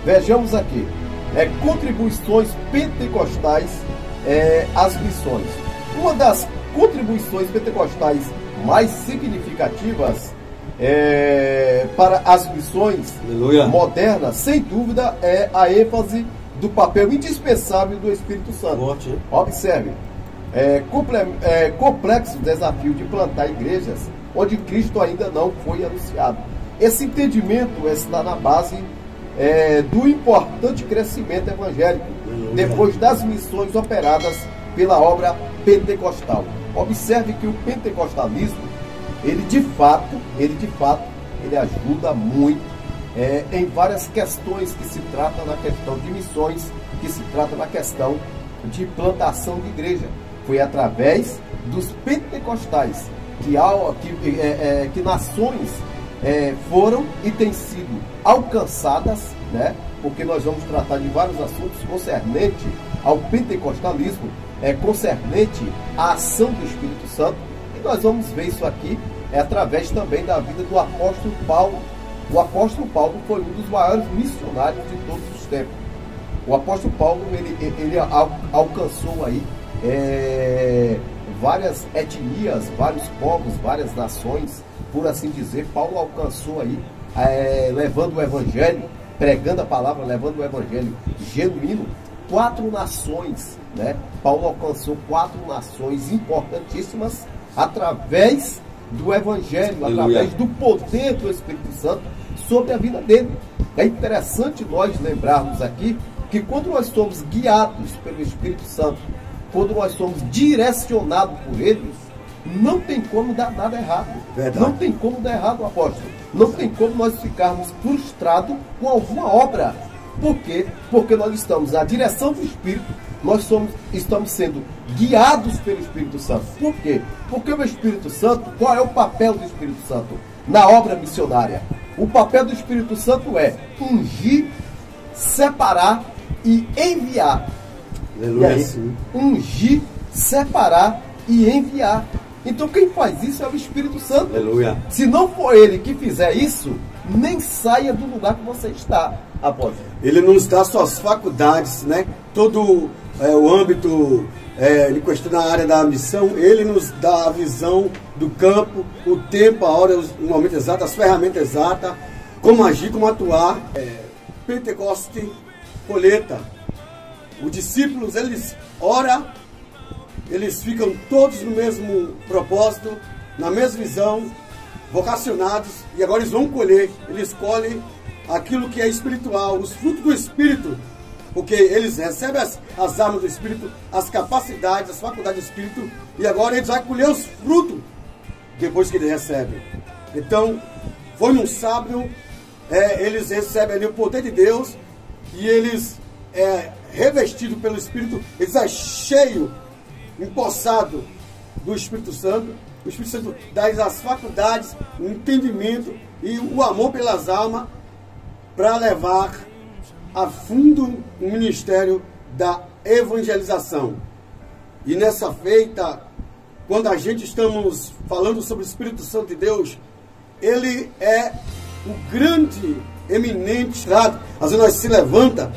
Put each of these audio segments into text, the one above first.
Vejamos aqui, contribuições pentecostais às missões. Uma das contribuições pentecostais mais significativas para as missões modernas, sem dúvida, é a ênfase do papel indispensável do Espírito Santo. Observe, complexo desafio de plantar igrejas onde Cristo ainda não foi anunciado. Esse entendimento está na base do importante crescimento evangélico depois das missões operadas pela obra pentecostal. Observe que o pentecostalismo, ele de fato ajuda muito em várias questões que se trata na questão de missões, que se trata na questão de plantação de igreja. Foi através dos pentecostais que nações foram e têm sido alcançadas, né? Porque nós vamos tratar de vários assuntos concernente ao pentecostalismo, concernente à ação do Espírito Santo, e nós vamos ver isso aqui através também da vida do apóstolo Paulo. O apóstolo Paulo foi um dos maiores missionários de todos os tempos. O apóstolo Paulo, ele alcançou aí várias etnias, vários povos, várias nações, por assim dizer. Paulo alcançou aí, levando o evangelho, pregando a palavra, levando o evangelho genuíno, 4 nações, né? Paulo alcançou 4 nações importantíssimas através do evangelho, através do poder do Espírito Santo sobre a vida dele. É interessante nós lembrarmos aqui que quando nós somos guiados pelo Espírito Santo, quando nós somos direcionados por ele, não tem como dar nada errado. Verdade. Não tem como dar errado, apóstolo. Não tem como nós ficarmos frustrados com alguma obra. Por quê? Porque nós estamos na direção do Espírito, estamos sendo guiados pelo Espírito Santo. Por quê? Porque o Espírito Santo, qual é o papel do Espírito Santo na obra missionária? O papel do Espírito Santo é ungir, separar e enviar. Aleluia. Ungir, separar e enviar. Então quem faz isso é o Espírito Santo. Aleluia. Se não for ele que fizer isso, nem saia do lugar que você está. Após. Ele nos dá suas faculdades, né? Todo o âmbito em questão na área da missão, ele nos dá a visão do campo, o tempo, a hora, o momento exato, as ferramentas exatas, como agir, como atuar. Pentecoste, colheita. Os discípulos, eles oram, eles ficam todos no mesmo propósito, na mesma visão, vocacionados, e agora eles vão colher, eles colhem aquilo que é espiritual, os frutos do Espírito, porque eles recebem as armas do Espírito, as capacidades, as faculdades do Espírito, e agora eles vão colher os frutos depois que eles recebem. Então, foi num sábado, eles recebem ali o poder de Deus, e eles, revestidos pelo Espírito, eles são cheios, empossados do Espírito Santo. O Espírito Santo dá as faculdades, o entendimento e o amor pelas almas, para levar a fundo o ministério da evangelização. E nessa feita, quando a gente estamos falando sobre o Espírito Santo de Deus, ele é o grande, eminente, às vezes nós se levanta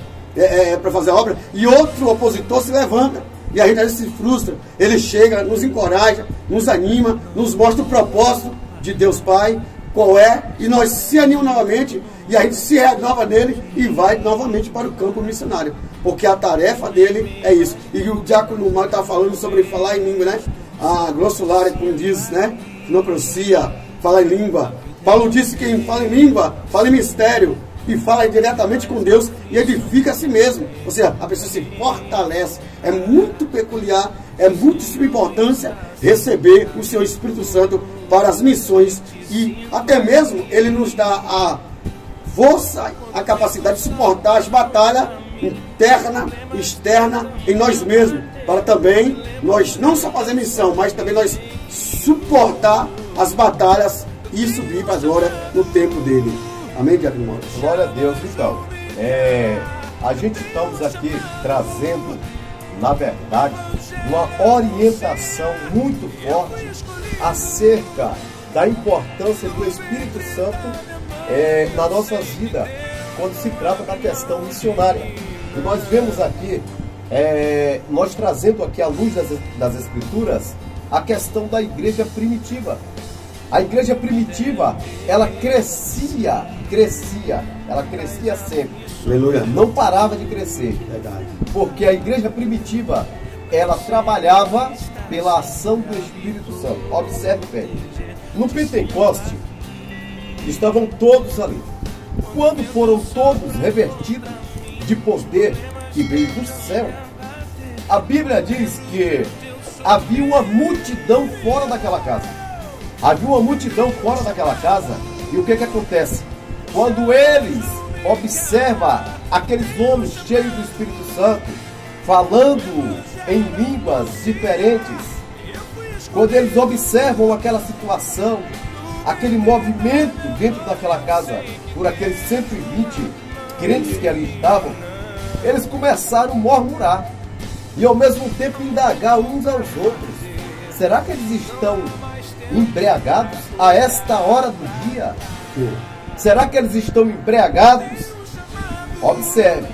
para fazer a obra, e outro opositor se levanta, e a gente às vezes se frustra. Ele chega, nos encoraja, nos anima, nos mostra o propósito de Deus Pai, qual é, e nós se animamos novamente, e a gente se renova nele e vai novamente para o campo missionário, porque a tarefa dele é isso. E o diácono Mário está falando sobre falar em língua, né? A grossulária, como diz, né? Não pronuncia, fala em língua. Paulo disse que quem fala em língua, fala em mistério, e fala diretamente com Deus e edifica a si mesmo. Ou seja, a pessoa se fortalece. É muito peculiar, é muito de suma importância receber o seu Espírito Santo para as missões, e até mesmo ele nos dá a força, a capacidade de suportar as batalhas interna e externa em nós mesmos, para também nós não só fazer missão, mas também nós suportar as batalhas e subir para a glória no tempo dele. Amém, diácono Mário? Glória a Deus. Então, a gente estamos aqui trazendo, na verdade, uma orientação muito forte acerca da importância do Espírito Santo na nossa vida. quando se trata da questão missionária. E nós vemos aqui, nós trazendo aqui à luz das Escrituras, a questão da igreja primitiva. A igreja primitiva, ela crescia sempre. Aleluia. Não parava de crescer. Verdade. Porque a igreja primitiva, ela trabalhava pela ação do Espírito Santo. Observe bem. No Pentecoste, estavam todos ali. Quando foram todos revestidos de poder que veio do céu, a Bíblia diz que havia uma multidão fora daquela casa. Havia uma multidão fora daquela casa. E o que acontece? Quando eles observam aqueles homens cheios do Espírito Santo, falando em línguas diferentes, quando eles observam aquela situação, aquele movimento dentro daquela casa, por aqueles 120 crentes que ali estavam, eles começaram a murmurar e ao mesmo tempo indagar uns aos outros. Será que eles estão embriagados a esta hora do dia? Será que eles estão embriagados? Observe.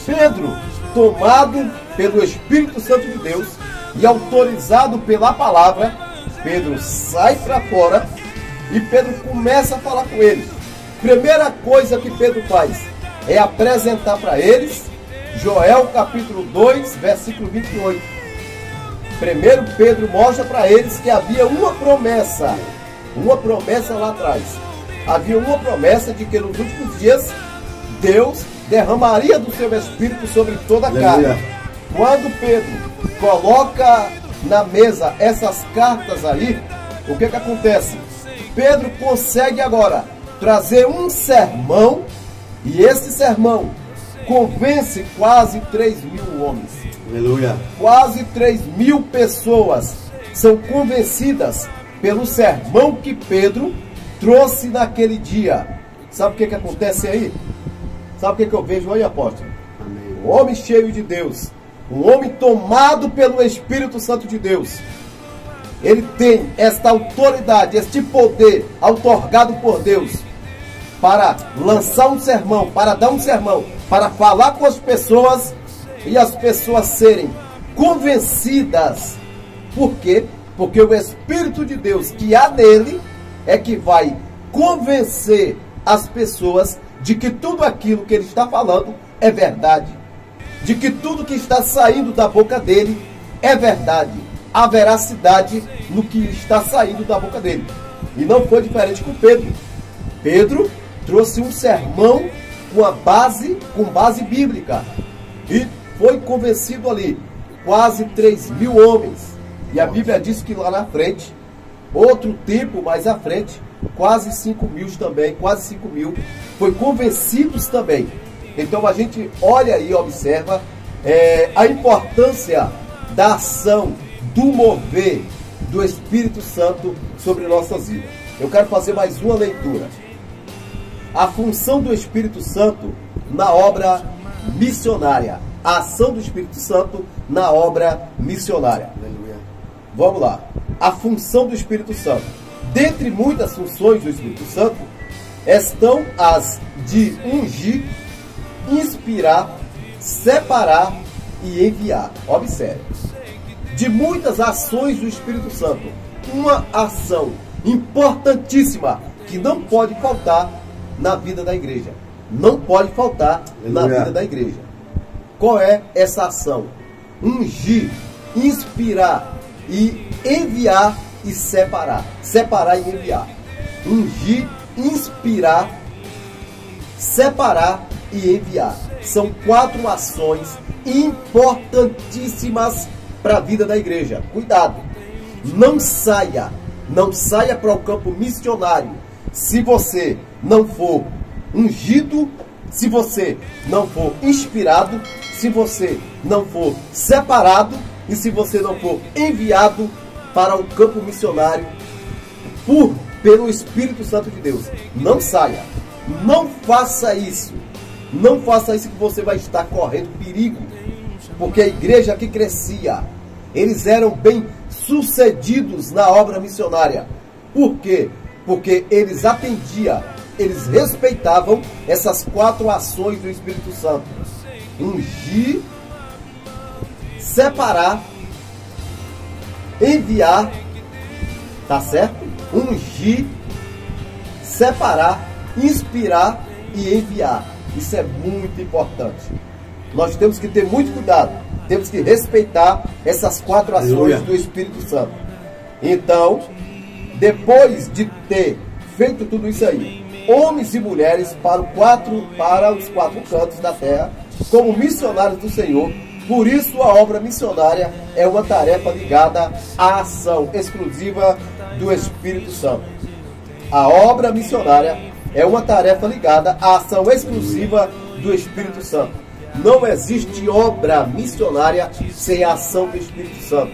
Pedro, tomado pelo Espírito Santo de Deus e autorizado pela palavra, Pedro sai para fora e Pedro começa a falar com eles. Primeira coisa que Pedro faz é apresentar para eles Joel capítulo 2, versículo 28. Primeiro Pedro mostra para eles que havia uma promessa lá atrás. Havia uma promessa de que nos últimos dias Deus derramaria do seu Espírito sobre toda a carne. Quando Pedro coloca na mesa essas cartas aí, o que acontece? Pedro consegue agora trazer um sermão, e esse sermão convence quase 3.000 homens. Aleluia. Quase 3.000 pessoas são convencidas pelo sermão que Pedro trouxe naquele dia. Sabe o que acontece aí? Sabe o que eu vejo aí, apóstolo? Amém. Um homem cheio de Deus, um homem tomado pelo Espírito Santo de Deus. Ele tem esta autoridade, este poder outorgado por Deus para lançar um sermão, para dar um sermão, para falar com as pessoas e as pessoas serem convencidas. Por quê? Porque o Espírito de Deus que há nele é que vai convencer as pessoas de que tudo aquilo que ele está falando é verdade, de que tudo que está saindo da boca dele é verdade, há veracidade no que está saindo da boca dele. E não foi diferente com Pedro. Pedro trouxe um sermão com base bíblica e foi convencido ali quase 3.000 homens. E a Bíblia diz que lá na frente, outro tempo mais à frente, quase 5.000 também, quase 5.000 foi convencidos também. Então a gente olha e observa a importância da ação, do mover do Espírito Santo sobre nossas vidas. Eu quero fazer mais uma leitura. A função do Espírito Santo na obra missionária. A ação do Espírito Santo na obra missionária. Aleluia. Vamos lá. A função do Espírito Santo. Dentre muitas funções do Espírito Santo, estão as de ungir, inspirar, separar e enviar. Observe. De muitas ações do Espírito Santo, uma ação importantíssima que não pode faltar na vida da igreja. Não pode faltar na vida da igreja. Qual é essa ação? Ungir, inspirar e enviar e separar. Separar e enviar. Ungir, inspirar, separar e enviar. São 4 ações importantíssimas para a vida da igreja. Cuidado, não saia para o campo missionário se você não for ungido, se você não for inspirado, se você não for separado e se você não for enviado para o campo missionário pelo Espírito Santo de Deus. Não saia, não faça isso. Não faça isso que você vai estar correndo perigo. Porque a igreja que crescia, eles eram bem sucedidos na obra missionária. Por quê? Porque eles atendiam eles respeitavam essas 4 ações do Espírito Santo: ungir, separar, enviar, tá certo? Ungir, separar, inspirar e enviar. Isso é muito importante. Nós temos que ter muito cuidado, temos que respeitar essas 4 ações do Espírito Santo. Então, depois de ter feito tudo isso aí, homens e mulheres para os 4 cantos da terra, como missionários do Senhor. Por isso a obra missionária é uma tarefa ligada à ação exclusiva do Espírito Santo. A obra missionária é uma tarefa ligada à ação exclusiva do Espírito Santo. Não existe obra missionária sem a ação do Espírito Santo.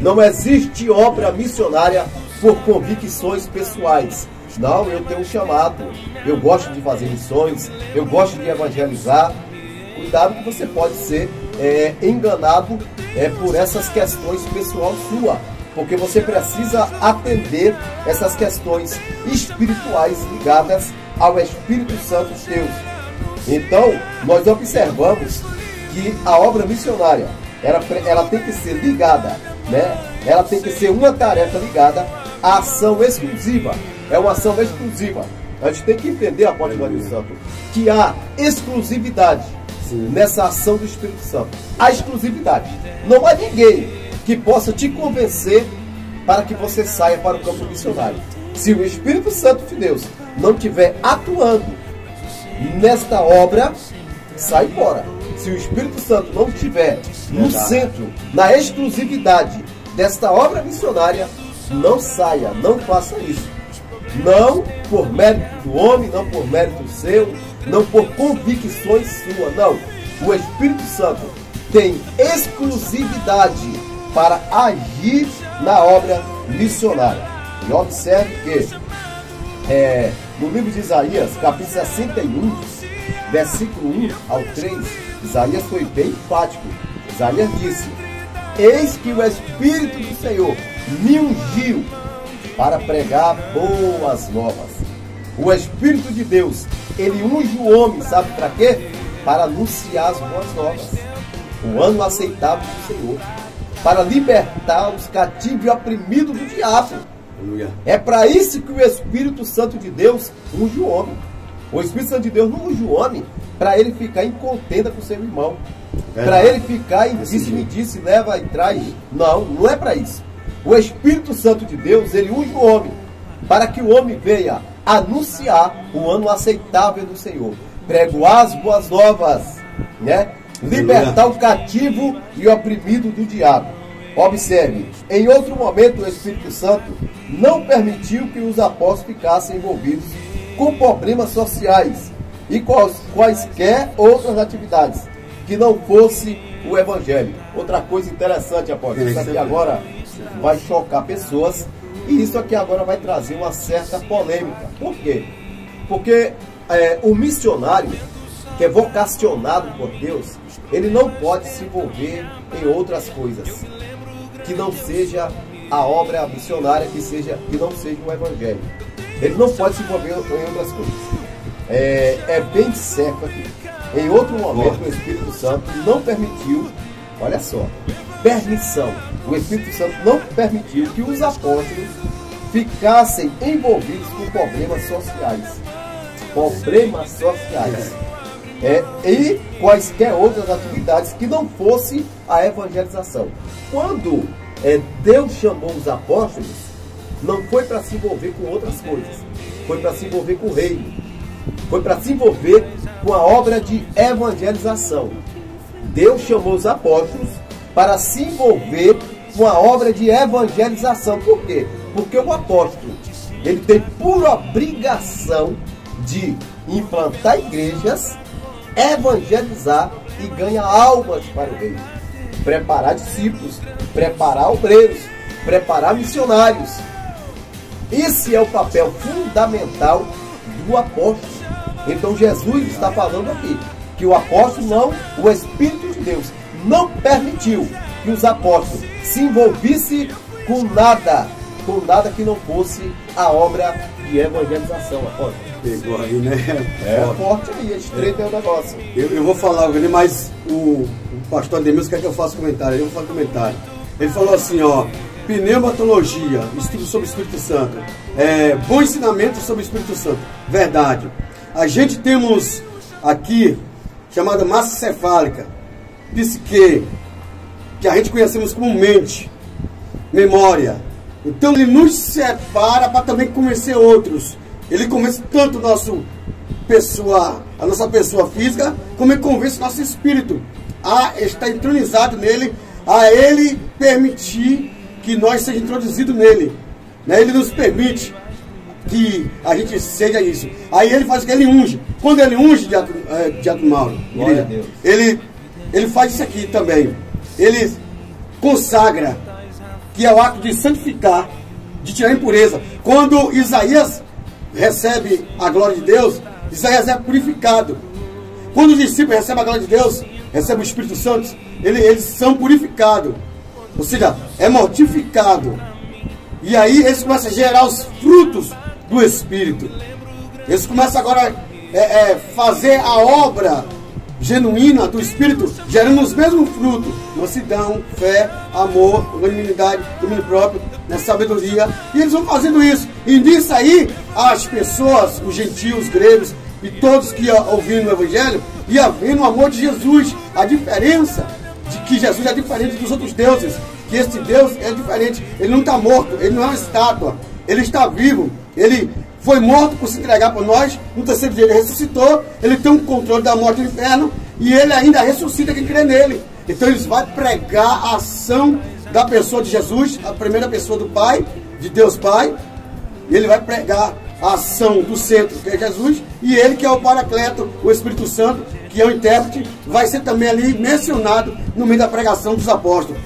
Não existe obra missionária por convicções pessoais. Não, eu tenho um chamado, eu gosto de fazer missões, eu gosto de evangelizar. Cuidado que você pode ser enganado por essas questões pessoal sua, porque você precisa atender essas questões espirituais ligadas ao Espírito Santo de Deus. Então, nós observamos que a obra missionária, ela tem que ser ligada, né? Ela tem que ser uma tarefa ligada à ação exclusiva. É uma ação exclusiva. A gente tem que entender, apóstolo Marinho Santo, que há exclusividade nessa ação do Espírito Santo. Há exclusividade. Não há ninguém que possa te convencer para que você saia para o campo missionário. Se o Espírito Santo de Deus não estiver atuando nesta obra, sai fora. Se o Espírito Santo não estiver no centro, na exclusividade desta obra missionária, não saia, não faça isso. Não por mérito do homem, não por mérito seu, não por convicções suas, não. O Espírito Santo tem exclusividade para agir na obra missionária. E observe que no livro de Isaías, capítulo 61, versículo 1 ao 3, Isaías foi bem enfático. Isaías disse: eis que o Espírito do Senhor me ungiu para pregar boas novas. O Espírito de Deus, ele unge o homem, sabe para quê? Para anunciar as boas novas. O ano aceitável do Senhor. Para libertar os cativos e oprimidos do diabo. É para isso que o Espírito Santo de Deus unge o homem. O Espírito Santo de Deus não unge o homem para ele ficar em contenda com o seu irmão. Para ele ficar em disse-me-disse, leva e traz. Não, não é para isso. O Espírito Santo de Deus, ele unge o homem para que o homem venha anunciar o ano aceitável do Senhor. Pregoar as boas novas, né? Libertar o cativo e o oprimido do diabo. Observe, em outro momento o Espírito Santo não permitiu que os apóstolos ficassem envolvidos com problemas sociais e quaisquer outras atividades que não fosse o Evangelho. Outra coisa interessante, apóstolo, isso aqui agora vai chocar pessoas e isso aqui agora vai trazer uma certa polêmica. Por quê? Porque o missionário que é vocacionado por Deus, ele não pode se envolver em outras coisas que não seja a obra missionária, que não seja o Evangelho. Ele não pode se envolver em outras coisas. É bem certo aqui. Em outro momento, o Espírito Santo não permitiu, olha só, permissão. O Espírito Santo não permitiu que os apóstolos ficassem envolvidos com problemas sociais. Problemas sociais. E quaisquer outras atividades que não fosse a evangelização. Quando Deus chamou os apóstolos, não foi para se envolver com outras coisas, foi para se envolver com o reino, foi para se envolver com a obra de evangelização. Deus chamou os apóstolos para se envolver com a obra de evangelização. Por quê? Porque o apóstolo, ele tem por obrigação de implantar igrejas, evangelizar e ganhar almas para o reino. Preparar discípulos, preparar obreiros, preparar missionários. Esse é o papel fundamental do apóstolo. Então Jesus está falando aqui que o apóstolo não, o Espírito de Deus não permitiu que os apóstolos se envolvissem com nada que não fosse a obra de evangelização, apóstolo. Pegou aí, né? É forte aí, estreito é o negócio. Eu vou falar, mas o pastor Ademilson quer que eu faça comentário. Eu vou fazer comentário. Ele falou assim, ó, pneumatologia, estudo sobre o Espírito Santo. Bom ensinamento sobre o Espírito Santo. Verdade. A gente temos aqui, chamada massa cefálica, psique, que a gente conhecemos como mente, memória. Então ele nos separa para também convencer outros. Ele convence tanto a nossa pessoa física, como ele convence o nosso espírito a estar entronizado nele, a ele permitir que nós seja introduzido nele. Né? Ele nos permite que a gente seja isso. Aí ele faz o que? Ele unge. Quando ele unge, Diácono Mauro, glória a Deus, ele faz isso aqui também. Ele consagra, que é o ato de santificar, de tirar a impureza. Quando Isaías recebe a glória de Deus, Isaías é purificado. Quando os discípulos recebem a glória de Deus, recebem o Espírito Santo, eles são purificados. Ou seja, é mortificado. E aí eles começam a gerar os frutos do Espírito. Eles começam agora a fazer a obra genuína do Espírito, gerando os mesmos frutos: mansidão, fé, amor, longanimidade, domínio próprio, sabedoria. E eles vão fazendo isso. E nisso aí, as pessoas, os gentios, os gregos e todos que ouviram o Evangelho, iam vendo o amor de Jesus. A diferença de que Jesus é diferente dos outros deuses, que este Deus é diferente. Ele não está morto, ele não é uma estátua, ele está vivo. Ele foi morto por se entregar por nós. No terceiro dia ele ressuscitou. Ele tem um controle da morte do inferno. E ele ainda ressuscita quem crê nele. Então eles vão pregar a ação da pessoa de Jesus, a primeira pessoa do Pai, de Deus Pai. E ele vai pregar a ação do centro, que é Jesus. E ele, que é o Paracleto, o Espírito Santo, que é o intérprete, vai ser também ali mencionado no meio da pregação dos apóstolos.